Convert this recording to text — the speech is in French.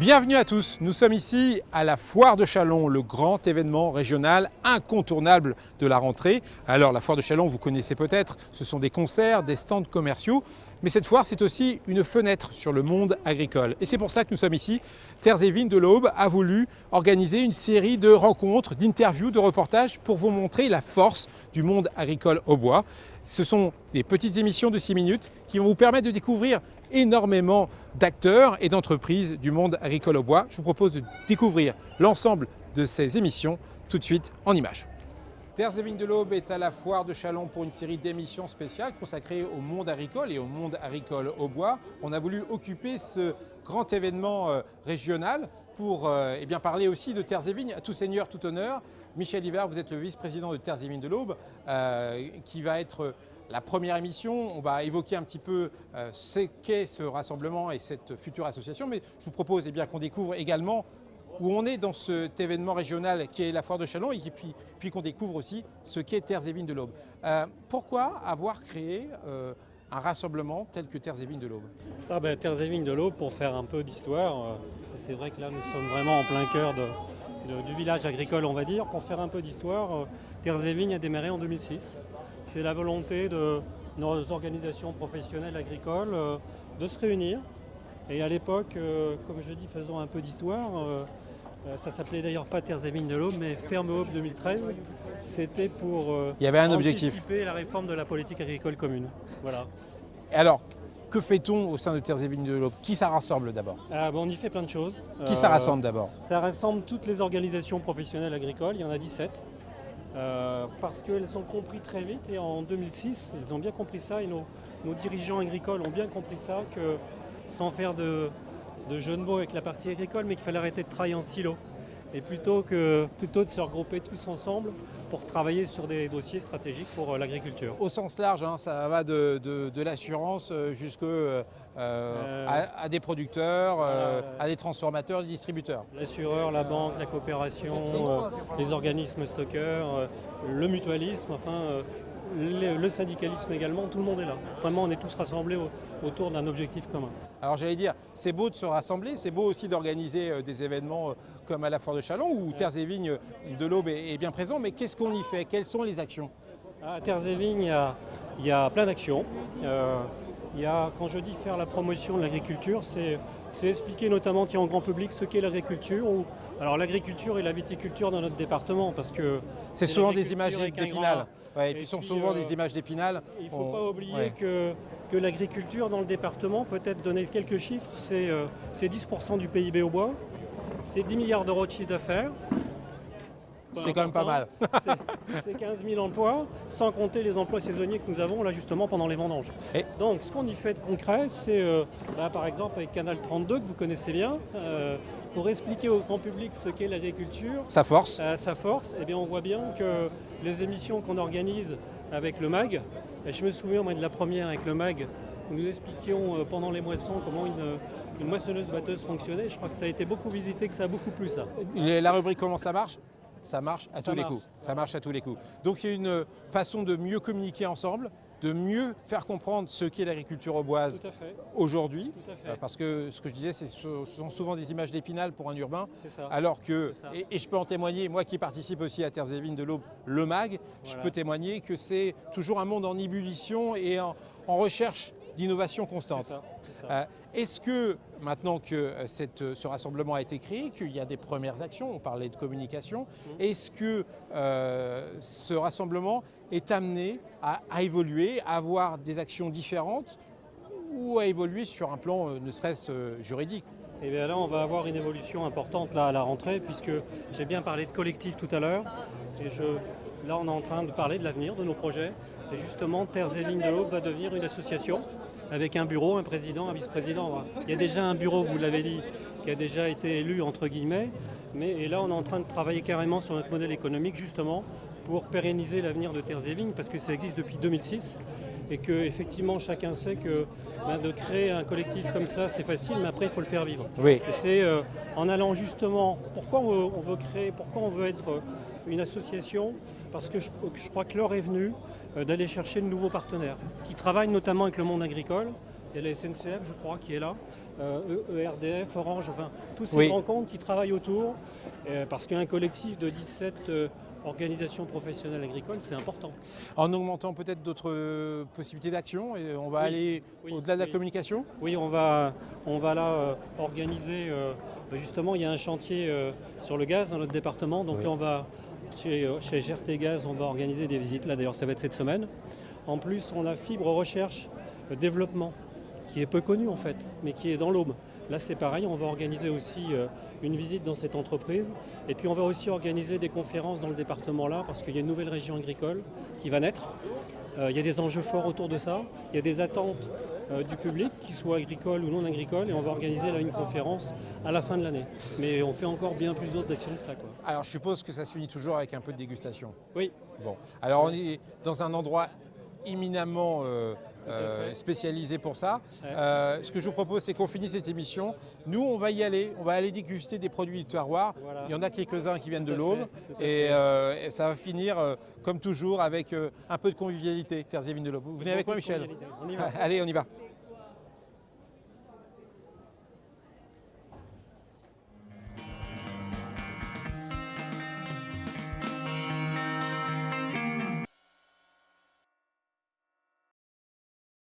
Bienvenue à tous, nous sommes ici à la Foire de Châlons, le grand événement régional incontournable de la rentrée. Alors la Foire de Châlons, vous connaissez peut-être, ce sont des concerts, des stands commerciaux, mais cette foire c'est aussi une fenêtre sur le monde agricole. Et c'est pour ça que nous sommes ici. Terres et Vignes de l'Aube a voulu organiser une série de rencontres, d'interviews, de reportages pour vous montrer la force du monde agricole au bois. Ce sont des petites émissions de 6 minutes qui vont vous permettre de découvrir énormément d'acteurs et d'entreprises du monde agricole au bois. Je vous propose de découvrir l'ensemble de ces émissions tout de suite en images. Terres et Vignes de l'Aube est à la Foire de Châlons pour une série d'émissions spéciales consacrées au monde agricole et au monde agricole au bois. On a voulu occuper ce grand événement régional pour parler aussi de Terres et Vignes, à tout seigneur, tout honneur. Michel Hiver, vous êtes le vice-président de Terres et Vignes de l'Aube, qui va être la première émission. On va évoquer un petit peu ce qu'est ce rassemblement et cette future association, mais je vous propose qu'on découvre également où on est dans cet événement régional qui est la Foire de Châlons et puis qu'on découvre aussi ce qu'est Terres et Vignes de l'Aube. Pourquoi avoir créé un rassemblement tel que Terres et Vignes de l'Aube? Terres et Vignes de l'Aube, pour faire un peu d'histoire, c'est vrai que là nous sommes vraiment en plein cœur du village agricole, on va dire. Pour faire un peu d'histoire, Terres et Vignes a démarré en 2006. C'est la volonté de nos organisations professionnelles agricoles de se réunir. Et à l'époque, comme je dis, faisons un peu d'histoire. Ça s'appelait d'ailleurs pas Terres et Vignes de l'Aube, mais Ferme Aube 2013. C'était pour Il y avait un objectif. Anticiper la réforme de la politique agricole commune. Voilà. Et alors, que fait-on au sein de Terres et Vignes de l'Aube? Qui ça rassemble d'abord? On y fait plein de choses. Qui ça rassemble d'abord? Ça rassemble toutes les organisations professionnelles agricoles, il y en a 17. Parce qu'elles ont compris très vite, et en 2006, elles ont bien compris ça, et nos dirigeants agricoles ont bien compris ça, que sans faire de jeu de mots avec la partie agricole, mais qu'il fallait arrêter de travailler en silo. Et plutôt de se regrouper tous ensemble pour travailler sur des dossiers stratégiques pour l'agriculture. Au sens large, ça va de l'assurance à des producteurs, à des transformateurs, des distributeurs. L'assureur, la banque, la coopération, les organismes stockeurs, le mutualisme, le syndicalisme également, tout le monde est là. Vraiment, on est tous rassemblés autour d'un objectif commun. Alors j'allais dire, c'est beau de se rassembler, c'est beau aussi d'organiser des événements comme à la Foire de Châlons où Terres et Vignes de l'Aube est bien présent, mais qu'est-ce qu'on y fait? Quelles sont les actions? À Terres et Vignes, il y a plein d'actions. Quand je dis faire la promotion de l'agriculture, c'est expliquer notamment au grand public ce qu'est l'agriculture. Alors l'agriculture et la viticulture dans notre département, parce que c'est souvent des images d'Épinal. Ouais, et puis sont souvent des images d'Épinal. Il ne faut pas oublier que l'agriculture dans le département, peut-être donner quelques chiffres, c'est 10% du PIB au bois, c'est 10 milliards d'euros de chiffre d'affaires. C'est quand même pas mal. C'est 15 000 emplois, sans compter les emplois saisonniers que nous avons là justement pendant les vendanges. Donc ce qu'on y fait de concret, c'est par exemple avec Canal 32 que vous connaissez bien, pour expliquer au grand public ce qu'est l'agriculture. Sa force. On voit bien que les émissions qu'on organise avec le MAG, et je me souviens moi de la première avec le MAG, où nous expliquions pendant les moissons comment une moissonneuse-batteuse fonctionnait. Je crois que ça a été beaucoup visité, que ça a beaucoup plu ça. La rubrique comment ça marche? Ça marche à tous les coups. Ça marche à tous les coups. Donc c'est une façon de mieux communiquer ensemble, de mieux faire comprendre ce qu'est l'agriculture auboise aujourd'hui. Parce que ce que je disais, ce sont souvent des images d'Épinal pour un urbain. Alors que, et je peux en témoigner, moi qui participe aussi à Terres et Vignes de l'Aube, le MAG, je peux témoigner que c'est toujours un monde en ébullition et en recherche d'innovation constante. C'est ça. Est-ce que, maintenant que ce rassemblement a été créé, qu'il y a des premières actions, on parlait de communication, est-ce que ce rassemblement est amené à évoluer, à avoir des actions différentes ou à évoluer sur un plan ne serait-ce juridique? Et bien là, on va avoir une évolution importante là, à la rentrée, puisque j'ai bien parlé de collectif tout à l'heure. Là, on est en train de parler de l'avenir de nos projets. Et justement, Terres et Vignes de l'Aube va devenir une association avec un bureau, un président, un vice-président. Il y a déjà un bureau, vous l'avez dit, qui a déjà été élu, entre guillemets. Et là, on est en train de travailler carrément sur notre modèle économique, justement, pour pérenniser l'avenir de Terres et Vignes, parce que ça existe depuis 2006. Et qu'effectivement, chacun sait que de créer un collectif comme ça, c'est facile, mais après, il faut le faire vivre. Oui. Et c'est en allant justement, pourquoi on veut être une association? Parce que je crois que l'heure est venue d'aller chercher de nouveaux partenaires qui travaillent notamment avec le monde agricole il y a la SNCF, je crois, qui est là, ERDF, Orange, enfin, tous ces Oui. grands comptes qui travaillent autour, parce qu'un collectif de 17 organisations professionnelles agricoles, c'est important. En augmentant peut-être d'autres possibilités d'action, et on va aller au-delà de la communication. Oui, on va là organiser, justement, il y a un chantier sur le gaz dans notre département, donc Oui. là on va, chez GRT Gaz, on va organiser des visites, là d'ailleurs ça va être cette semaine. En plus, on a Fibre Recherche Développement, qui est peu connu en fait, mais qui est dans l'Aube. Là c'est pareil, on va organiser aussi une visite dans cette entreprise. Et puis on va aussi organiser des conférences dans le département là, parce qu'il y a une nouvelle région agricole qui va naître. Il y a des enjeux forts autour de ça, il y a des attentes du public, qu'ils soient agricoles ou non agricoles, et on va organiser là une conférence à la fin de l'année. Mais on fait encore bien plus d'autres actions que ça, quoi. Alors je suppose que ça se finit toujours avec un peu de dégustation. Oui. Bon, alors on est dans un endroit éminemment spécialisé pour ça. Ce que je vous propose, c'est qu'on finisse cette émission. Nous, on va y aller, on va aller déguster des produits du terroir. Voilà. Il y en a quelques-uns qui viennent de Tout à l'Aube. fait, tout à Et ça va finir, comme toujours, avec un peu de convivialité, Terres et Vignes de l'Aube. Vous venez avec moi, Michel? On y va. Allez, on y va.